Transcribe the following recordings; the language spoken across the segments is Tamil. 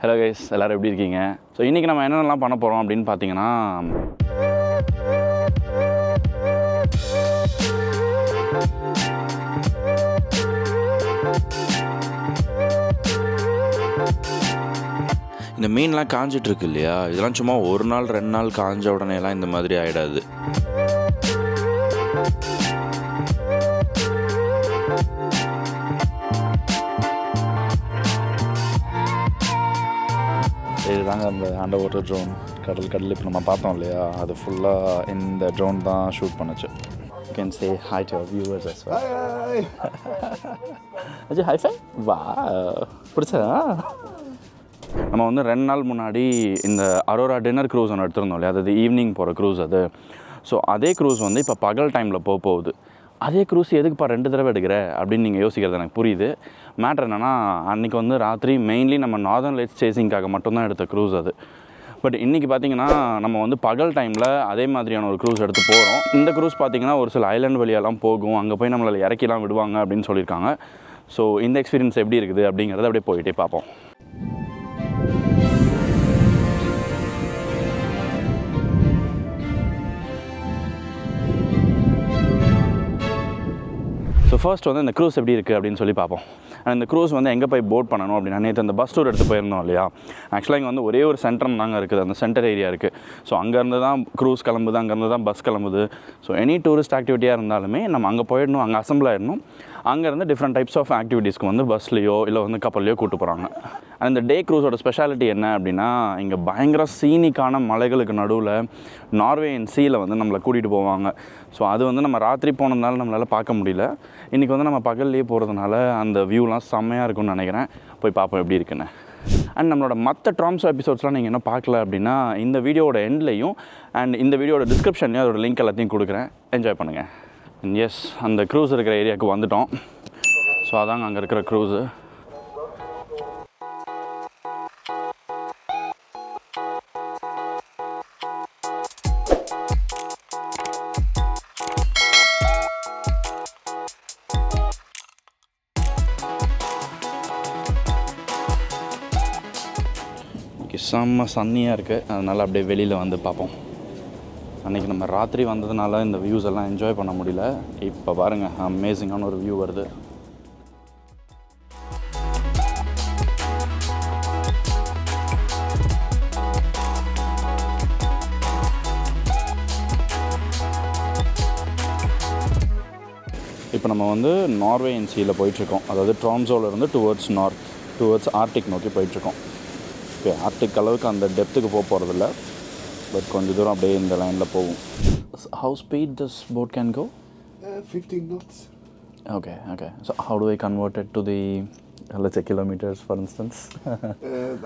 Hello guys, எல்லாரும் எப்படி இருக்கீங்க? ஸோ இன்றைக்கி நம்ம என்னென்னலாம் பண்ண போகிறோம் அப்படின்னு பார்த்தீங்கன்னா, இந்த மீன்லாம் காஞ்சிட்ருக்கு இல்லையா, இதெல்லாம் சும்மா ஒரு நாள் 2 நாள் காஞ்ச உடனேலாம் இந்த மாதிரி ஆகிடாது. இதுதாங்க அந்த அண்டர் வாட்டர் ட்ரோன். கடல் இப்போ நம்ம பார்த்தோம் இல்லையா, அது ஃபுல்லாக இந்த ட்ரோன் தான் ஷூட் பண்ணுச்சு. You can say hi to our viewers as well. Ajay high five வா பிடிச்சா. நம்ம வந்து 2 நாள் முன்னாடி இந்த அரோரா டின்னர் க்ரூஸ் ஒன்று எடுத்துருந்தோம் இல்லையா, அதாவது ஈவினிங் போகிற க்ரூஸ் அது. ஸோ அதே க்ரூஸ் வந்து இப்போ பகல் டைமில் போகுது. அதே க்ரூஸ் எதுக்குப்பா 2 தடவை எடுக்கிற அப்படின்னு நீங்கள் யோசிக்கிறது எனக்கு புரியுது. மேட்ரு என்னென்னா, அன்றைக்கி வந்து ராத்திரி மெயின்லி நம்ம நார்தர்ன் லைட்ஸ் சேசிங்காக மட்டும்தான் எடுத்த க்ரூஸ் அது. பட் இன்றைக்கி பார்த்திங்கன்னா நம்ம வந்து பகல் டைமில் அதே மாதிரியான ஒரு க்ரூஸ் எடுத்து போகிறோம். இந்த க்ரூஸ் பார்த்திங்கன்னா ஒரு சில ஐலாண்ட் வழியெல்லாம் போகும், அங்கே போய் நம்மளை இறக்கிலாம் விடுவாங்க அப்படின்னு சொல்லியிருக்காங்க. ஸோ இந்த எக்ஸ்பீரியன்ஸ் எப்படி இருக்குது அப்படிங்கிறத அப்படியே போயிட்டே பார்ப்போம். ஸோ ஃபர்ஸ்ட் வந்து இந்த க்ரூஸ் எப்படி இருக்குது அப்படின்னு சொல்லி பார்ப்போம். அண்ட் இந்த க்ரூஸ் வந்து எங்கே போய் போட் பண்ணணும் அப்படின்னா, நேற்று அந்த பஸ் டூர் எடுத்து போயிருந்தோம் இல்லையா. ஆக்சுவலாக இங்கே வந்து ஒரே ஒரு சென்டர் தாங்க இருக்குது, அந்த சென்டர் ஏரியா இருக்குது. ஸோ அங்கேருந்து தான் க்ரூஸ் கிளம்புது, அங்கேருந்து தான் பஸ் கிளம்புது. ஸோ எனி டூரிஸ்ட் ஆக்டிவிட்டியாக இருந்தாலுமே நம்ம அங்கே போயிடணும், அங்கே அசம்பிள் ஆகிடணும். அங்கேருந்து டிஃப்ரெண்ட் டைப்ஸ் ஆஃப் ஆக்டிவிட்டீஸ்க்கு வந்து பஸ்லையோ இல்லை வந்து கப்பல்லையோ கூப்பிட்டு போகிறாங்க. அண்ட் இந்த டே க்ரூஸோட ஸ்பெஷாலிட்டி என்ன அப்படின்னா, இங்கே பயங்கர சீனிக்கான மலைகளுக்கு நடுவில் நார்வேயின் சீயில் வந்து நம்மளை கூட்டிகிட்டு போவாங்க. ஸோ அது வந்து நம்ம ராத்திரி போனதுனால நம்மளால் பார்க்க முடியல. இன்றைக்கி வந்து நம்ம பகல்லையே போகிறதுனால அந்த வியூலாம் செம்மையாக இருக்கும்னு நினைக்கிறேன். போய் பார்ப்போம் எப்படி இருக்குன்னு. அண்ட் நம்மளோட மற்ற ட்ராம்ஸோ எபிசோட்ஸ்லாம் நீங்கள் என்ன பார்க்கல அப்படின்னா, இந்த வீடியோட எண்ட்லேயும் அண்ட் இந்த வீடியோட டிஸ்கிரிப்ஷன்லேயும் அதோட லிங்க் எல்லாத்தையும் கொடுக்குறேன். என்ஜாய் பண்ணுங்கள். எஸ், அந்த க்ரூஸ் இருக்கிற ஏரியாவுக்கு வந்துட்டோம். ஸோ அதாங்க அங்கே இருக்கிற க்ரூஸு. செம்ம சன்னியாக இருக்குது, அதனால் அப்படியே வெளியில் வந்து பார்ப்போம். அன்றைக்கி நம்ம ராத்திரி வந்ததுனால இந்த வியூஸ் எல்லாம் என்ஜாய் பண்ண முடியல. இப்போ பாருங்கள், அமேசிங்கான ஒரு வியூ வருது. இப்போ நம்ம வந்து நார்வேயின் சீயில் போயிட்டுருக்கோம். அதாவது ட்ராம்சோவிலேருந்து டுவர்ட்ஸ் ஆர்டிக் நோக்கி போயிட்டுருக்கோம். ஓகே, ஆர்டிக் அளவுக்கு அந்த டெப்த்துக்கு போகிறதில்ல, பட் கொஞ்சம் தூரம் அப்படியே இந்த லைனில் போகும். How speed this boat can go? 15 knots. Okay. So how do I convert it to the, let's say, kilometers, for instance?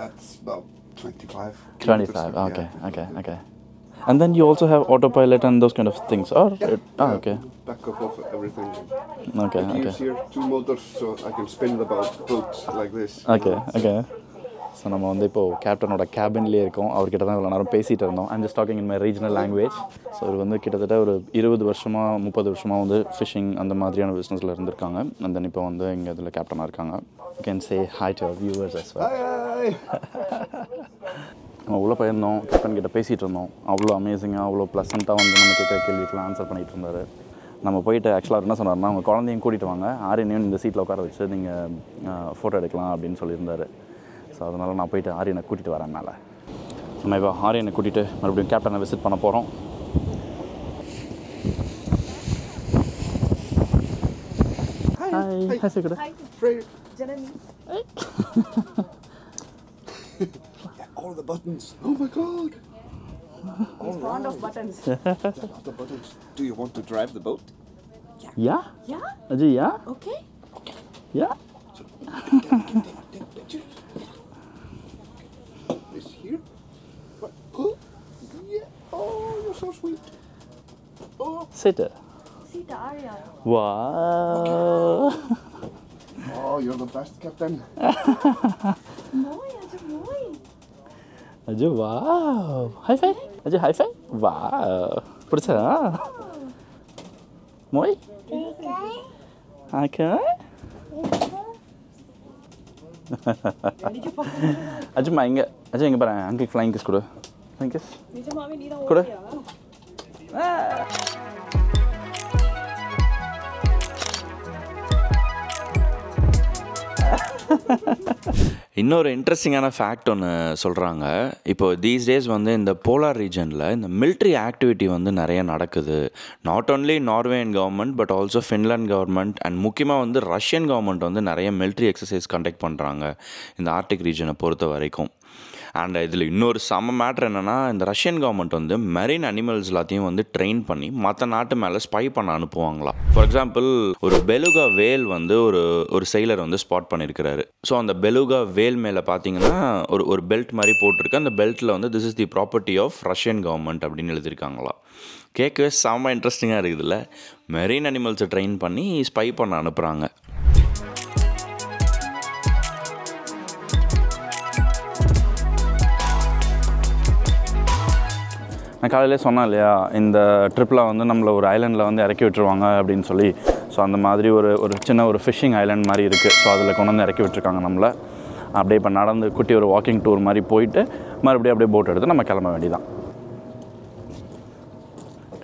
That's about 25. 25, okay. And then you also have autopilot and those kind of things, or? Yeah, okay. Backup of everything. Okay. Use here 2 motors, so I can spin the boat like this. Okay. So நம்ம வந்து இப்போது கேப்டனோட கேபின்லேயே இருக்கோம். அவர்கிட்ட தான் இவ்வளோ நேரம் பேசிகிட்டு இருந்தோம். I'm just talking in my regional language. So இவர் வந்து கிட்டத்தட்ட ஒரு 20 வருஷமாக 30 வருஷமாக வந்து ஃபிஷிங் அந்த மாதிரியான பிஸ்னஸில் இருந்திருக்காங்க. அண்ட் தென் இப்போ வந்து இங்கே இதில் கேப்டனாக இருக்காங்க. You can say hi to our viewers as well. நம்ம உள்ளே போயிருந்தோம், கேப்டன் கிட்ட பேசிகிட்டு இருந்தோம். அவ்வளோ அமேசிங்காக, அவ்வளோ ப்ளசண்ட்டாக வந்து நம்ம கேட்குற கேள்விக்கெலாம் ஆன்சர் பண்ணிகிட்டு இருந்தார். நம்ம போயிட்டு ஆக்சுவலாக என்ன சொன்னார்னா, அவங்க குழந்தையும் கூட்டிகிட்டு வாங்க, ஆரியனையும் இந்த சீட்டில் உட்கார வச்சு நீங்கள் ஃபோட்டோ எடுக்கலாம் அப்படின்னு சொல்லியிருந்தார். ஸோ அதனால் நான் போயிட்டு ஆரியனை கூட்டிகிட்டு வரேன் மேலே. நம்ம இப்போ ஆரியனை கூட்டிகிட்டு மறுபடியும் கேப்டனை விசிட் பண்ண போகிறோம். Hi, Sigurd. Hi, Freyr. Janani. All the buttons. Oh my god. He's fond of buttons. The buttons. Do you want to drive the boat? Yeah? Yeah? Ajay, yeah? Okay. Yeah? Take pictures. This here. What? Oh, yeah. Oh, you're so sweet. Oh. Sit. See the Arya. Wow. Oh, you're the best, Captain. Mooi, Ajay, mooi. Ajay, wow. High five. Ajay, high five. Wow. Pidicha? Mooi? Okay. அஜுமா இங்கே அஜய் இங்கே பாரு அங்கே ஃப்ளைங் கிஸ் கொடு ஃப்ளைங் கிஸ் நிஜமாவே நீ தான் கொடு ஓடியா? இன்னொரு இன்ட்ரெஸ்டிங்கான ஃபேக்ட் ஒன்று சொல்கிறாங்க. இப்போ தீஸ் டேஸ் வந்து இந்த போலார் ரீஜனில் இந்த மிலிட்ரி ஆக்டிவிட்டி வந்து நிறைய நடக்குது. Not only Norwegian government but also Finland government and முக்கியமாக வந்து ரஷ்யன் கவர்மெண்ட் வந்து நிறைய மிலிட்ரி எக்ஸசைஸ் கண்டக்ட் பண்ணுறாங்க இந்த ஆர்டிக் ரீஜனை பொறுத்த வரைக்கும். அண்ட் இதில் இன்னொரு செம்ம மேட்ரு என்னென்னா, இந்த ரஷ்யன் கவர்மெண்ட் வந்து மெரின் அனிமல்ஸ் எல்லாத்தையும் வந்து ட்ரெயின் பண்ணி மற்ற நாட்டு மேலே ஸ்பை பண்ண அனுப்புவாங்களாம். ஃபார் எக்ஸாம்பிள் ஒரு பெலுகா வேல் வந்து ஒரு செயலர் வந்து ஸ்பாட் பண்ணியிருக்கிறாரு. ஸோ அந்த பெலுகா வேல் மேலே பார்த்தீங்கன்னா ஒரு பெல்ட் மாதிரி போட்டிருக்கு. அந்த பெல்ட்டில் வந்து this is the property of Russian government அப்படின்னு எழுதியிருக்காங்களாம். கேட்கவே செம்ம இன்ட்ரெஸ்டிங்காக இருக்குதுல்ல. மெரின் அனிமல்ஸை ட்ரெயின் பண்ணி ஸ்பை பண்ண அனுப்புகிறாங்க. நான் காலையிலே சொன்னேன் இல்லையா, இந்த ட்ரிப்பில் வந்து நம்மளை ஒரு ஐலண்டில் வந்து இறக்கி விட்டுருவாங்க அப்படின்னு சொல்லி. ஸோ அந்த மாதிரி ஒரு சின்ன ஒரு ஃபிஷ்ஷிங் ஐலண்ட் மாதிரி இருக்குது. ஸோ அதில் கொண்டு வந்து இறக்கி விட்டுருக்காங்க நம்மளை. அப்படியே இப்போ நடந்து குட்டி ஒரு வாக்கிங் டூர் மாதிரி போயிட்டு மறுபடியும் அப்படியே போட் எடுத்து நம்ம கிளம்ப வேண்டியதான்.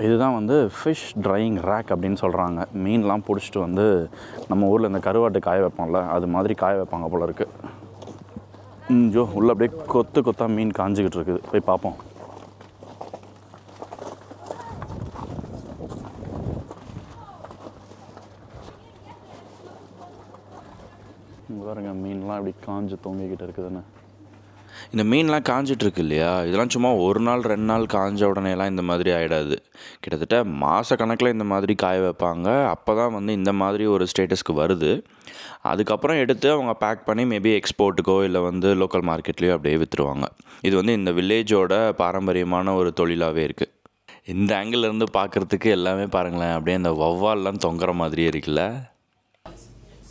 இதுதான் வந்து ஃபிஷ் ட்ரையிங் ரேக் அப்படின்னு சொல்கிறாங்க. மீன்லாம் பிடிச்சிட்டு வந்து நம்ம ஊரில் இந்த கருவாட்டு காய வைப்போம்ல, அது மாதிரி காய வைப்பாங்க போல இருக்குது. ஜோ உள்ளே அப்படியே கொத்தாக மீன் காஞ்சிக்கிட்டு இருக்குது. போய் பார்ப்போம். பாருங்க மீன்லாம் அப்படி காஞ்சு தொங்கிக்கிட்டு இருக்குதுன்னு. இந்த மீன்லாம் காஞ்சிட்ருக்கு இல்லையா, இதெல்லாம் சும்மா ஒரு நாள் 2 நாள் காஞ்ச உடனேலாம் இந்த மாதிரி ஆகிடாது. கிட்டத்தட்ட மாதக்கணக்கில் இந்த மாதிரி காய வைப்பாங்க. அப்போ தான் வந்து இந்த மாதிரி ஒரு ஸ்டேட்டஸ்க்கு வருது. அதுக்கப்புறம் எடுத்து அவங்க பேக் பண்ணி மேபி எக்ஸ்போர்ட்டுக்கோ இல்லை வந்து லோக்கல் மார்க்கெட்லேயோ அப்படியே விற்றுருவாங்க. இது வந்து இந்த வில்லேஜோட பாரம்பரியமான ஒரு தொழிலாகவே இருக்குது. இந்த ஆங்கிள்லேருந்து பார்க்குறதுக்கு எல்லாமே பாருங்களேன், அப்படியே இந்த வௌவால்லாம் தொங்குற மாதிரியே இருக்குல்ல.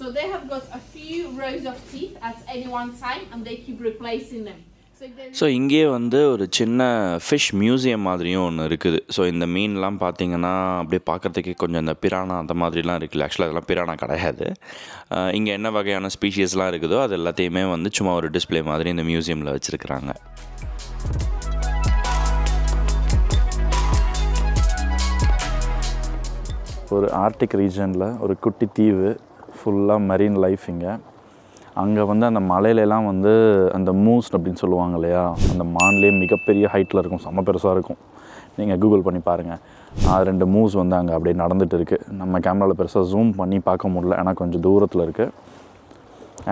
So they have got a few rows of teeth at any one time and they keep replacing them. So இங்கேயே வந்து ஒரு சின்ன ஃபிஷ் மியூசியம் மாதிரியும் ஒன்று இருக்குது. ஸோ இந்த மீன்லாம் பார்த்தீங்கன்னா அப்படியே பார்க்குறதுக்கே கொஞ்சம் இந்த பிரானா அந்த மாதிரிலாம் இருக்குல்ல. ஆக்சுவலாக அதெல்லாம் பிரானா கிடையாது. இங்கே என்ன வகையான ஸ்பீஷீஸ்லாம் இருக்குதோ அது எல்லாத்தையுமே வந்து சும்மா ஒரு டிஸ்பிளே மாதிரி இந்த மியூசியமில் வச்சுருக்குறாங்க. ஒரு ஆர்டிக் ரீஜனில் ஒரு குட்டி தீவு, ஃபுல்லாக மெரீன் லைஃப். அங்கே வந்து அந்த மலையிலலாம் வந்து அந்த மூஸ் அப்படின்னு சொல்லுவாங்க இல்லையா, அந்த மான்லேயே மிகப்பெரிய ஹைட்டில் இருக்கும், செம்ம பெருசாக இருக்கும். நீங்கள் கூகுள் பண்ணி பாருங்கள். 2 மூஸ் வந்து அங்கே அப்படியே நடந்துகிட்டு இருக்குது. நம்ம கேமராவில் பெருசாக ஜூம் பண்ணி பார்க்க முடியல, ஏன்னா கொஞ்சம் தூரத்தில் இருக்குது.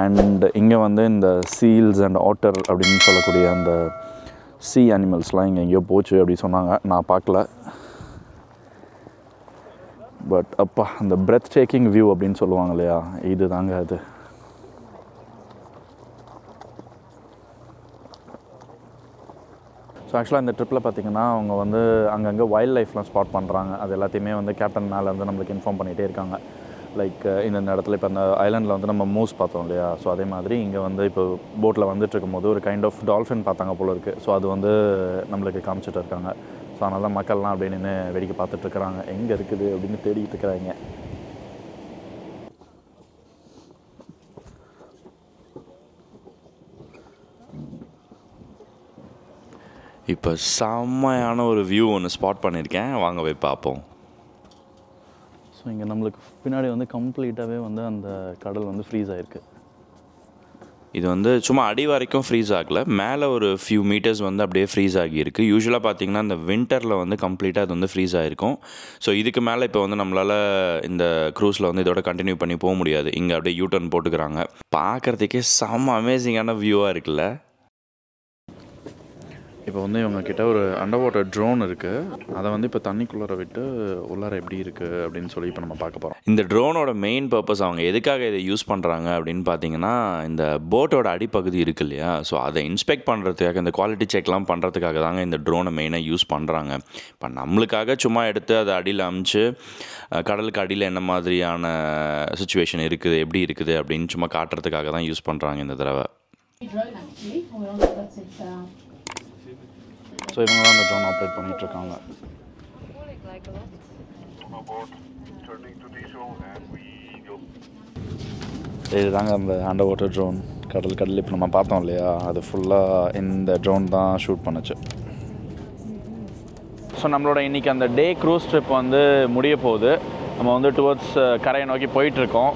அண்ட் இங்கே வந்து இந்த சீல்ஸ் அண்ட் ஆட்டர் அப்படின்னு சொல்லக்கூடிய அந்த சீ அனிமல்ஸ்லாம் இங்கே எங்கேயோ போச்சு அப்படின்னு சொன்னாங்க. நான் பார்க்கல. பட் அப்பா அந்த பிரெத் டேக்கிங் வியூ அப்படின்னு சொல்லுவாங்க இல்லையா, இது தாங்க அது. ஸோ ஆக்சுவலாக இந்த ட்ரிப்பில் பார்த்திங்கன்னா அவங்க வந்து அங்கங்கே வைல்ட் லைஃப்லாம் ஸ்பாட் பண்ணுறாங்க. அது எல்லாத்தையுமே வந்து கேப்டன் மேலே வந்து நம்மளுக்கு இன்ஃபார்ம் பண்ணிகிட்டே இருக்காங்க. லைக் இந்த இடத்துல இப்போ அந்த ஐலாண்டில் வந்து நம்ம மூஸ் பார்த்தோம் இல்லையா, ஸோ அதே மாதிரி இங்கே வந்து இப்போ போட்டில் வந்துட்டு இருக்கும்போது ஒரு கைண்ட் ஆஃப் டால்ஃபின் பார்த்தாங்க போல இருக்குது. ஸோ அது வந்து நம்மளுக்கு காமிச்சிட்டு இருக்காங்க. ஸோ அதனால மக்கள்லாம் அப்படியே நின்று வேடிக்கை பார்த்துட்ருக்குறாங்க, எங்கே இருக்குது அப்படின்னு தேடிக்கிட்டு இருக்கிறாங்க. இப்போ செம்மையான ஒரு வியூ ஒன்று ஸ்பாட் பண்ணியிருக்கேன், வாங்க போய் பார்ப்போம். ஸோ இங்கே நம்மளுக்கு பின்னாடி வந்து கம்ப்ளீட்டாகவே வந்து அந்த கடல் வந்து ஃப்ரீஸ் ஆகிருக்கு. இது வந்து சும்மா அடி வரைக்கும் ஃப்ரீஸ் ஆகலை, மேலே ஒரு ஃபியூ மீட்டர்ஸ் வந்து அப்படியே ஃப்ரீஸ் ஆகியிருக்கு. யூஸ்வலாக பார்த்திங்கன்னா இந்த வின்டரில் வந்து கம்ப்ளீட்டாக அது வந்து ஃப்ரீஸ் ஆகிருக்கும். ஸோ இதுக்கு மேலே இப்போ வந்து நம்மளால் இந்த க்ரூஸில் வந்து இதோட கண்டினியூ பண்ணி போக முடியாது. இங்கே அப்படியே யூட்டர்ன் போட்டுக்கிறாங்க. பார்க்குறதுக்கே செம்ம அமேசிங்கான வியூவாக இருக்குல்ல. இப்போ வந்து இவங்கக்கிட்ட ஒரு அண்டர் வாட்டர் ட்ரோன் இருக்குது. அதை வந்து இப்போ தண்ணிக்குள்ளார விட்டு உள்ளார எப்படி இருக்குது அப்படின்னு சொல்லி இப்போ நம்ம பார்க்க போகிறோம். இந்த ட்ரோனோட மெயின் பர்பஸ் அவங்க எதுக்காக இதை யூஸ் பண்ணுறாங்க அப்படின்னு பார்த்தீங்கன்னா, இந்த போட்டோட அடிப்பகுதி இருக்கு இல்லையா, ஸோ அதை இன்ஸ்பெக்ட் பண்ணுறதுக்காக, இந்த குவாலிட்டி செக்லாம் பண்ணுறதுக்காக தாங்க இந்த ட்ரோனை மெயினாக யூஸ் பண்ணுறாங்க. இப்போ நம்மளுக்காக சும்மா எடுத்து அதை அடியில் அமுச்சு கடலுக்கு அடியில் என்ன மாதிரியான சுச்சுவேஷன் இருக்குது, எப்படி இருக்குது அப்படின்னு சும்மா காட்டுறதுக்காக தான் யூஸ் பண்ணுறாங்க இந்த தடவை. ஸோ இவங்க தான் அந்த ட்ரோன் ஆப்ரேட் பண்ணிகிட்ருக்காங்க. இதுதாங்க அந்த அண்டர் வாட்டர் ட்ரோன். கடல் இப்போ நம்ம பார்த்தோம் இல்லையா, அது ஃபுல்லாக இந்த ட்ரோன் தான் ஷூட் பண்ணுச்சு. ஸோ நம்மளோட இன்றைக்கி அந்த டே க்ரூஸ் ட்ரிப் வந்து முடிய போகுது. நம்ம வந்து டுவர்ட்ஸ் கரையை நோக்கி போயிட்டுருக்கோம்.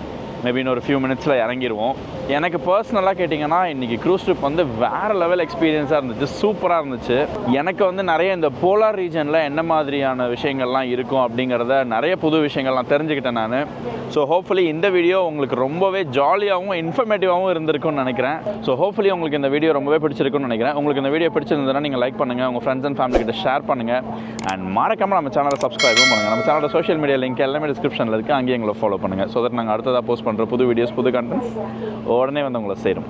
மேபி இன்னொரு ஃபியூ மினிட்ஸில் இறங்கிடுவோம். எனக்கு பர்சனலாக கேட்டிங்கன்னா இன்றைக்கி க்ரூஸ் ட்ரிப் வந்து வேறு லெவல் எக்ஸ்பீரியன்ஸாக இருந்துச்சு, சூப்பராக இருந்துச்சு. எனக்கு வந்து நிறைய இந்த போலார் ரீஜனில் என்ன மாதிரியான விஷயங்கள்லாம் இருக்கும் அப்படிங்கிறத நிறைய புது விஷயங்கள்லாம் தெரிஞ்சுக்கிட்டேன் நான். ஸோ ஹோப்ஃபுல்லி இந்த வீடியோ உங்களுக்கு ரொம்பவே ஜாலியாகவும் இன்ஃபர்மேட்டிவாகவும் இருந்திருக்கும்னு நினைக்கிறேன். ஸோ ஹோப்ஃபுல்லி உங்களுக்கு இந்த வீடியோ ரொம்பவே பிடிச்சிருக்குன்னு நினைக்கிறேன். உங்களுக்கு இந்த வீடியோ பிடிச்சிருந்ததுன்னா நீங்கள் லைக் பண்ணுங்கள், உங்கள் ஃப்ரெண்ட்ஸ் அண்ட் ஃபேமிலி கிட்ட ஷேர் பண்ணுங்கள். அண்ட் மறக்காமல் நம்ம சேனலை சப்ஸ்கிரைபும் பண்ணுங்கள். நம்ம சேனலோட சோஷியல் மீடியா லிங்க் எல்லாமே டிஸ்கிரிப்ஷனில் இருக்குது, அங்கேயே எங்களை ஃபாலோ பண்ணுங்கள். ஸோ தட் நாங்கள் அடுத்ததாக போஸ்ட் பண்ணுற புது வீடியோஸ், புது கண்டென்ட்ஸ் உடனே வந்து உங்களை சேரும்.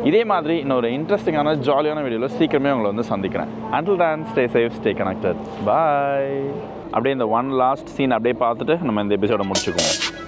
இதே மாதிரி இன்னொரு இன்ட்ரெஸ்டிங்கான ஜாலியான வீடியோவில் சீக்கிரமே உங்களை வந்து சந்திக்கிறேன். Until then, stay safe, stay connected. Bye. அப்படியே இந்த ஒன் லாஸ்ட் சீன் அப்படியே பார்த்துட்டு நம்ம இந்த எபிசோட முடிச்சுக்குவோம்.